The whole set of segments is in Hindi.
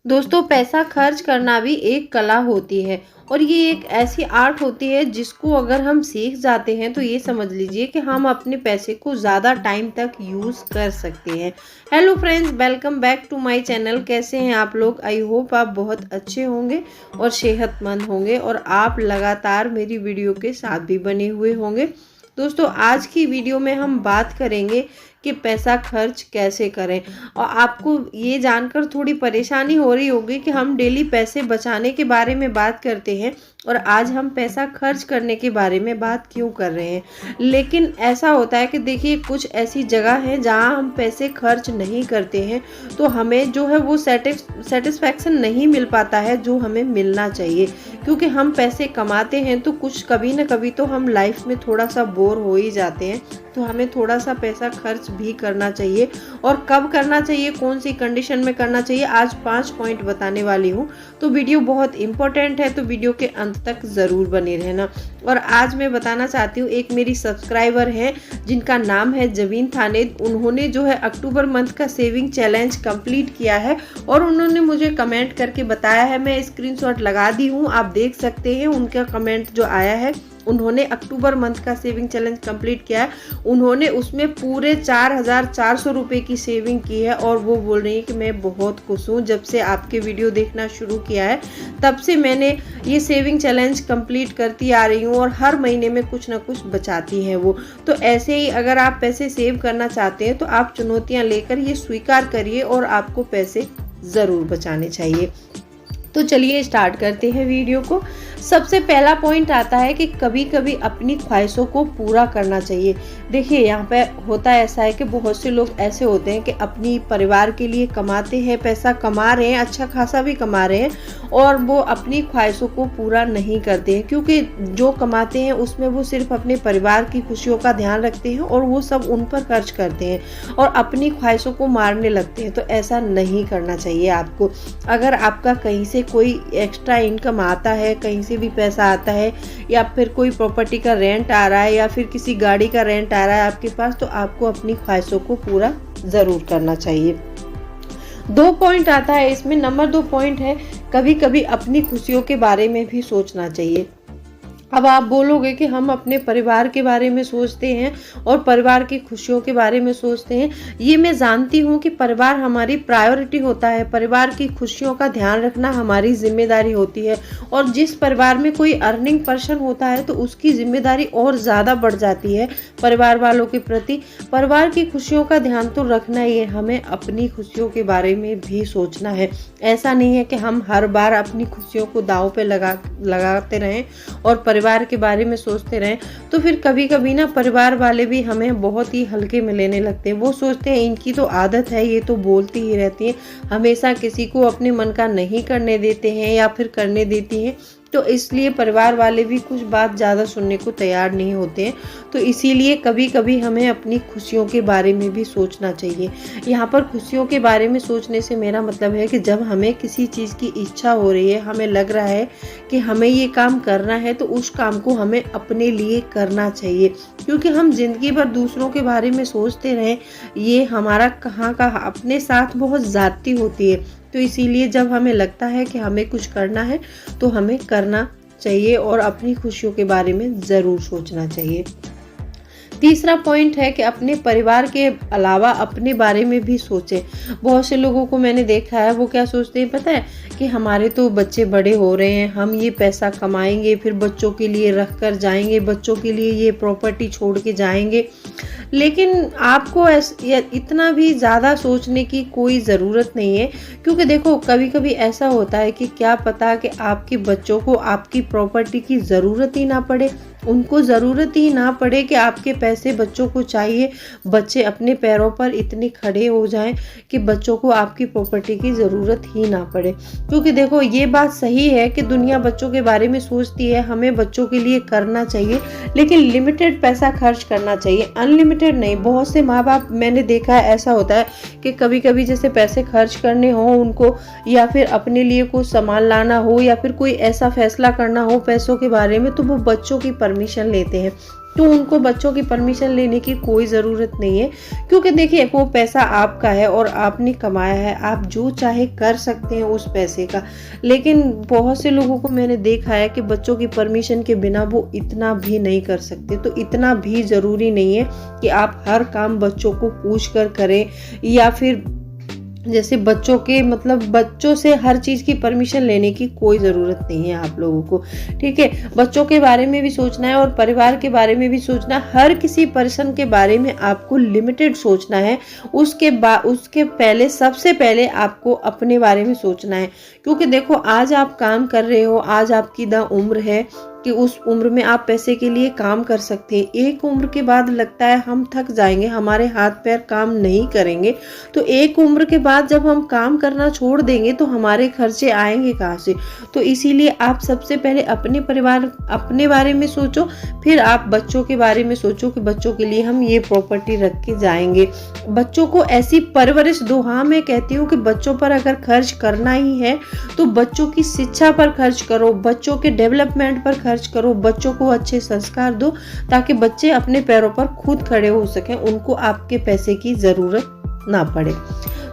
दोस्तों, पैसा खर्च करना भी एक कला होती है और ये एक ऐसी आर्ट होती है जिसको अगर हम सीख जाते हैं तो ये समझ लीजिए कि हम अपने पैसे को ज़्यादा टाइम तक यूज़ कर सकते हैं। Hello friends, welcome back to my channel. कैसे हैं आप लोग? आई होप आप बहुत अच्छे होंगे और सेहतमंद होंगे और आप लगातार मेरी वीडियो के साथ भी बने हुए होंगे। दोस्तों, आज की वीडियो में हम बात करेंगे कि पैसा खर्च कैसे करें। और आपको ये जानकर थोड़ी परेशानी हो रही होगी कि हम डेली पैसे बचाने के बारे में बात करते हैं और आज हम पैसा खर्च करने के बारे में बात क्यों कर रहे हैं। लेकिन ऐसा होता है कि देखिए, कुछ ऐसी जगह है जहां हम पैसे खर्च नहीं करते हैं तो हमें जो है वो सेटिस्फैक्शन नहीं मिल पाता है जो हमें मिलना चाहिए। क्योंकि हम पैसे कमाते हैं तो कुछ कभी ना कभी तो हम लाइफ में थोड़ा सा बोर हो ही जाते हैं, तो हमें थोड़ा सा पैसा खर्च भी करना चाहिए। और कब करना चाहिए, कौन सी कंडीशन में करना चाहिए, आज 5 पॉइंट बताने वाली हूँ। तो वीडियो बहुत इंपॉर्टेंट है, तो वीडियो के अंत तक ज़रूर बने रहना। और आज मैं बताना चाहती हूँ, एक मेरी सब्सक्राइबर हैं जिनका नाम है जबीन थानेद। उन्होंने जो है अक्टूबर मंथ का सेविंग चैलेंज कंप्लीट किया है और उन्होंने मुझे कमेंट करके बताया है। मैं स्क्रीनशॉट लगा दी हूँ, आप देख सकते हैं उनका कमेंट जो आया है। उन्होंने अक्टूबर मंथ का सेविंग चैलेंज कंप्लीट किया है। उन्होंने उसमें पूरे 4,400 रुपये की सेविंग की है और वो बोल रही है कि मैं बहुत खुश हूँ। जब से आपके वीडियो देखना शुरू किया है तब से मैंने ये सेविंग चैलेंज कंप्लीट करती आ रही हूँ और हर महीने में कुछ ना कुछ बचाती हैं वो। तो ऐसे ही अगर आप पैसे सेव करना चाहते हैं तो आप चुनौतियाँ लेकर ये स्वीकार करिए और आपको पैसे ज़रूर बचाने चाहिए। तो चलिए स्टार्ट करते हैं वीडियो को। सबसे पहला पॉइंट आता है कि कभी कभी अपनी ख्वाहिशों को पूरा करना चाहिए। देखिए, यहाँ पे होता है ऐसा है कि बहुत से लोग ऐसे होते हैं कि अपनी परिवार के लिए कमाते हैं, पैसा कमा रहे हैं, अच्छा खासा भी कमा रहे हैं और वो अपनी ख्वाहिशों को पूरा नहीं करते हैं। क्योंकि जो कमाते हैं उसमें वो सिर्फ अपने परिवार की खुशियों का ध्यान रखते हैं और वो सब उन पर खर्च करते हैं और अपनी ख्वाहिशों को मारने लगते हैं। तो ऐसा नहीं करना चाहिए आपको। अगर आपका कहीं से कोई एक्स्ट्रा इनकम आता है, कहीं से भी पैसा आता है या फिर कोई प्रॉपर्टी का रेंट आ रहा है या फिर किसी गाड़ी का रेंट आ रहा है आपके पास, तो आपको अपनी ख्वाहिशों को पूरा ज़रूर करना चाहिए। 2 पॉइंट आता है इसमें। नंबर 2 पॉइंट है, कभी कभी अपनी खुशियों के बारे में भी सोचना चाहिए। अब आप बोलोगे कि हम अपने परिवार के बारे में सोचते हैं और परिवार की खुशियों के बारे में सोचते हैं। ये मैं जानती हूँ कि परिवार हमारी प्रायोरिटी होता है, परिवार की खुशियों का ध्यान रखना हमारी जिम्मेदारी होती है। और जिस परिवार में कोई अर्निंग पर्सन होता है तो उसकी जिम्मेदारी और ज़्यादा बढ़ जाती है परिवार वालों के प्रति। परिवार की खुशियों का ध्यान तो रखना ही है, हमें अपनी खुशियों के बारे में भी सोचना है। ऐसा नहीं है कि हम हर बार अपनी खुशियों को दांव पे लगाते रहें और परिवार के बारे में सोचते रहें। तो फिर कभी कभी ना परिवार वाले भी हमें बहुत ही हल्के में लेने लगते हैं। वो सोचते हैं इनकी तो आदत है, ये तो बोलती ही रहती है, हमेशा किसी को अपने मन का नहीं करने देते हैं या फिर करने देती हैं। तो इसलिए परिवार वाले भी कुछ बात ज़्यादा सुनने को तैयार नहीं होते हैं। तो इसीलिए कभी कभी हमें अपनी खुशियों के बारे में भी सोचना चाहिए। यहाँ पर खुशियों के बारे में सोचने से मेरा मतलब है कि जब हमें किसी चीज़ की इच्छा हो रही है, हमें लग रहा है कि हमें ये काम करना है, तो उस काम को हमें अपने लिए करना चाहिए। क्योंकि हम जिंदगी भर दूसरों के बारे में सोचते रहें, ये हमारा कहाँ का अपने साथ बहुत ज़्यादती होती है। तो इसीलिए जब हमें लगता है कि हमें कुछ करना है तो हमें करना चाहिए और अपनी खुशियों के बारे में ज़रूर सोचना चाहिए। तीसरा पॉइंट है कि अपने परिवार के अलावा अपने बारे में भी सोचें। बहुत से लोगों को मैंने देखा है, वो क्या सोचते हैं पता है, कि हमारे तो बच्चे बड़े हो रहे हैं, हम ये पैसा कमाएंगे फिर बच्चों के लिए रख कर जाएंगे, बच्चों के लिए ये प्रॉपर्टी छोड़ के जाएंगे। लेकिन आपको इतना भी ज़्यादा सोचने की कोई ज़रूरत नहीं है। क्योंकि देखो, कभी कभी ऐसा होता है कि क्या पता कि आपके बच्चों को आपकी प्रॉपर्टी की ज़रूरत ही ना पड़े, उनको ज़रूरत ही ना पड़े कि आपके पैसे बच्चों को चाहिए। बच्चे अपने पैरों पर इतने खड़े हो जाएं कि बच्चों को आपकी प्रॉपर्टी की ज़रूरत ही ना पड़े। क्योंकि देखो, ये बात सही है कि दुनिया बच्चों के बारे में सोचती है, हमें बच्चों के लिए करना चाहिए, लेकिन लिमिटेड पैसा खर्च करना चाहिए, अनलिमिटेड नहीं। बहुत से माँ बाप मैंने देखा है, ऐसा होता है कि कभी कभी जैसे पैसे खर्च करने हो उनको, या फिर अपने लिए कुछ सामान लाना हो या फिर कोई ऐसा फैसला करना हो पैसों के बारे में, तो वो बच्चों की परमिशन लेते हैं। तो उनको बच्चों की परमिशन लेने की कोई ज़रूरत नहीं है, क्योंकि देखिए वो पैसा आपका है और आपने कमाया है, आप जो चाहे कर सकते हैं उस पैसे का। लेकिन बहुत से लोगों को मैंने देखा है कि बच्चों की परमिशन के बिना वो इतना भी नहीं कर सकते। तो इतना भी ज़रूरी नहीं है कि आप हर काम बच्चों को पूछ कर करें, या फिर जैसे बच्चों के मतलब बच्चों से हर चीज़ की परमिशन लेने की कोई ज़रूरत नहीं है आप लोगों को, ठीक है। बच्चों के बारे में भी सोचना है और परिवार के बारे में भी सोचना है। हर किसी पर्सन के बारे में आपको लिमिटेड सोचना है। उसके पहले सबसे पहले आपको अपने बारे में सोचना है, क्योंकि देखो आज आप काम कर रहे हो, आज आपकी उम्र है कि उस उम्र में आप पैसे के लिए काम कर सकते हैं। एक उम्र के बाद लगता है हम थक जाएंगे, हमारे हाथ पैर काम नहीं करेंगे। तो एक उम्र के बाद जब हम काम करना छोड़ देंगे तो हमारे खर्चे आएंगे कहाँ से। तो इसीलिए आप सबसे पहले अपने बारे में सोचो, फिर आप बच्चों के बारे में सोचो कि बच्चों के लिए हम ये प्रॉपर्टी रख के जाएंगे। बच्चों को ऐसी परवरिश दो। हाँ, मैं कहती हूँ कि बच्चों पर अगर खर्च करना ही है तो बच्चों की शिक्षा पर खर्च करो, बच्चों के डेवलपमेंट पर खर्च करो, बच्चों को अच्छे संस्कार दो, ताकि बच्चे अपने पैरों पर खुद खड़े हो सकें, उनको आपके पैसे की जरूरत ना पड़े।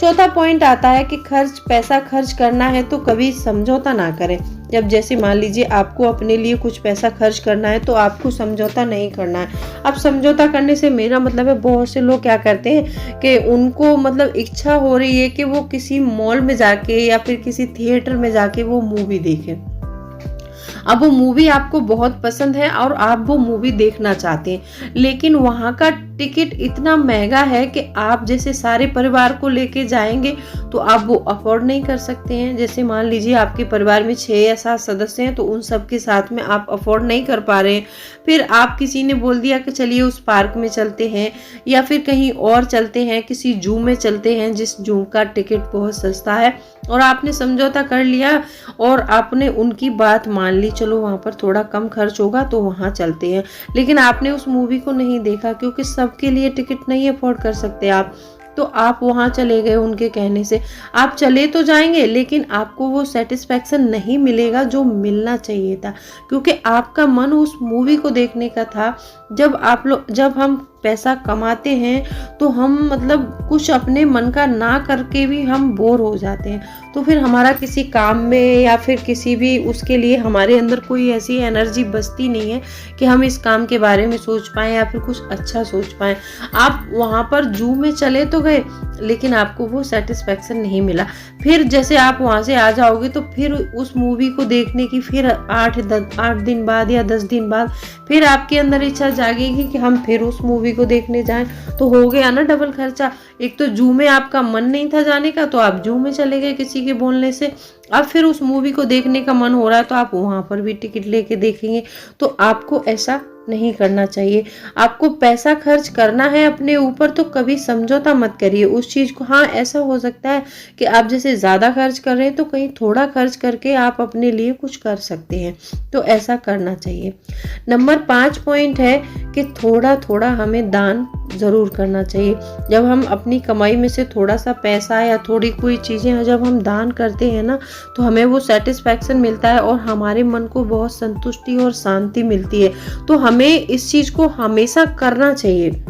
चौथा पॉइंट आता है कि पैसा खर्च करना है तो कभी समझौता ना करें। जब जैसे मान लीजिए आपको अपने लिए कुछ पैसा खर्च करना है तो आपको समझौता नहीं करना है। अब समझौता करने से मेरा मतलब है, बहुत से लोग क्या करते हैं कि उनको मतलब इच्छा हो रही है कि वो किसी मॉल में जाके या फिर किसी थिएटर में जाके वो मूवी देखें। अब वो मूवी आपको बहुत पसंद है और आप वो मूवी देखना चाहते हैं, लेकिन वहाँ का टिकट इतना महंगा है कि आप जैसे सारे परिवार को लेके जाएंगे तो आप वो अफोर्ड नहीं कर सकते हैं। जैसे मान लीजिए आपके परिवार में 6 या 7 सदस्य हैं, तो उन सब के साथ में आप अफोर्ड नहीं कर पा रहे हैं। फिर आप किसी ने बोल दिया कि चलिए उस पार्क में चलते हैं या फिर कहीं और चलते हैं, किसी जू में चलते हैं जिस जू का टिकट बहुत सस्ता है, और आपने समझौता कर लिया और आपने उनकी बात मान ली, चलो वहाँ पर थोड़ा कम खर्च होगा तो वहाँ चलते हैं। लेकिन आपने उस मूवी को नहीं देखा, क्योंकि सबके लिए टिकट नहीं अफोर्ड कर सकते आप, तो आप वहाँ चले गए उनके कहने से। आप चले तो जाएंगे लेकिन आपको वो सेटिस्फैक्शन नहीं मिलेगा जो मिलना चाहिए था, क्योंकि आपका मन उस मूवी को देखने का था। जब हम पैसा कमाते हैं तो हम मतलब कुछ अपने मन का ना करके भी हम बोर हो जाते हैं, तो फिर हमारा किसी काम में या फिर किसी भी उसके लिए हमारे अंदर कोई ऐसी एनर्जी बचती नहीं है कि हम इस काम के बारे में सोच पाएं या फिर कुछ अच्छा सोच पाएं। आप वहाँ पर जू में चले तो गए लेकिन आपको वो सेटिस्फैक्शन नहीं मिला। फिर जैसे आप वहाँ से आ जाओगे तो फिर उस मूवी को देखने की फिर 8 दिन बाद या 10 दिन बाद फिर आपके अंदर इच्छा जागेगी कि हम फिर उस मूवी को देखने जाएं। तो हो गया ना डबल खर्चा। एक तो जू में आपका मन नहीं था जाने का तो आप जू में चले गए किसी के बोलने से, अब फिर उस मूवी को देखने का मन हो रहा है तो आप वहां पर भी टिकट लेके देखेंगे। तो आपको ऐसा नहीं करना चाहिए। आपको पैसा खर्च करना है अपने ऊपर तो कभी समझौता मत करिए उस चीज को। हाँ, ऐसा हो सकता है कि आप जैसे ज्यादा खर्च कर रहे हैं तो कहीं थोड़ा खर्च करके आप अपने लिए कुछ कर सकते हैं, तो ऐसा करना चाहिए। नंबर 5 पॉइंट है कि थोड़ा थोड़ा हमें दान जरूर करना चाहिए। जब हम अपनी कमाई में से थोड़ा सा पैसा या थोड़ी कोई चीजें जब हम दान करते हैं ना तो हमें वो सेटिस्फैक्शन मिलता है और हमारे मन को बहुत संतुष्टि और शांति मिलती है। तो हमें इस चीज को हमेशा करना चाहिए।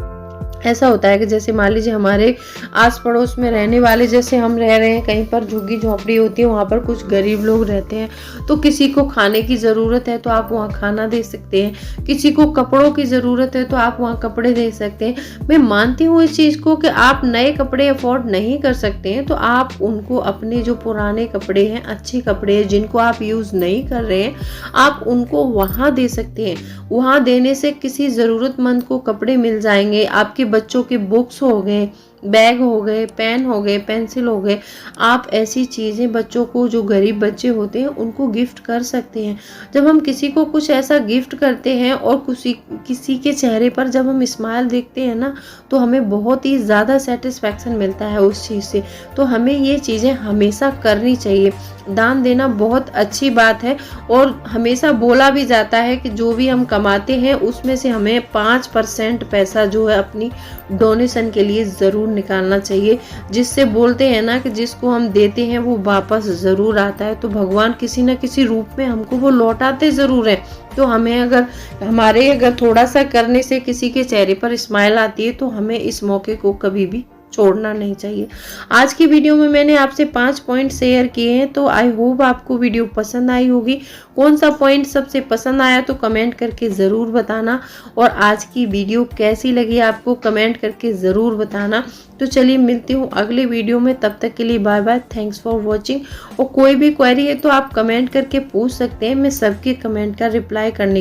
ऐसा होता है कि जैसे मान लीजिए हमारे आस पड़ोस में रहने वाले, जैसे हम रह रहे हैं कहीं पर झुग्गी झोंपड़ी होती है, वहाँ पर कुछ गरीब लोग रहते हैं, तो किसी को खाने की ज़रूरत है तो आप वहाँ खाना दे सकते हैं, किसी को कपड़ों की ज़रूरत है तो आप वहाँ कपड़े दे सकते हैं। मैं मानती हूँ इस चीज़ को कि आप नए कपड़े अफोर्ड नहीं कर सकते हैं तो आप उनको अपने जो पुराने कपड़े हैं, अच्छे कपड़े हैं जिनको आप यूज़ नहीं कर रहे हैं, आप उनको वहाँ दे सकते हैं। वहाँ देने से किसी ज़रूरतमंद को कपड़े मिल जाएंगे, आपके बच्चों के बुक्स हो गए, बैग हो गए, पेन हो गए, पेंसिल हो गए, आप ऐसी चीज़ें बच्चों को, जो गरीब बच्चे होते हैं उनको गिफ्ट कर सकते हैं। जब हम किसी को कुछ ऐसा गिफ्ट करते हैं और किसी के चेहरे पर जब हम स्माइल देखते हैं ना तो हमें बहुत ही ज़्यादा सेटिस्फैक्शन मिलता है उस चीज़ से। तो हमें ये चीज़ें हमेशा करनी चाहिए। दान देना बहुत अच्छी बात है और हमेशा बोला भी जाता है कि जो भी हम कमाते हैं उसमें से हमें 5% पैसा जो है अपनी डोनेशन के लिए ज़रूर निकालना चाहिए। जिससे बोलते हैं ना कि जिसको हम देते हैं वो वापस ज़रूर आता है, तो भगवान किसी न किसी रूप में हमको वो लौटाते ज़रूर हैं। तो हमें अगर थोड़ा सा करने से किसी के चेहरे पर स्माइल आती है तो हमें इस मौके को कभी भी छोड़ना नहीं चाहिए। आज की वीडियो में मैंने आपसे 5 पॉइंट शेयर किए हैं, तो आई होप आपको वीडियो पसंद आई होगी। कौन सा पॉइंट सबसे पसंद आया तो कमेंट करके ज़रूर बताना, और आज की वीडियो कैसी लगी आपको कमेंट करके ज़रूर बताना। तो चलिए मिलती हूँ अगले वीडियो में, तब तक के लिए bye bye, thanks for watching. और कोई भी क्वेरी है तो आप कमेंट करके पूछ सकते हैं, मैं सबके कमेंट का रिप्लाई करने की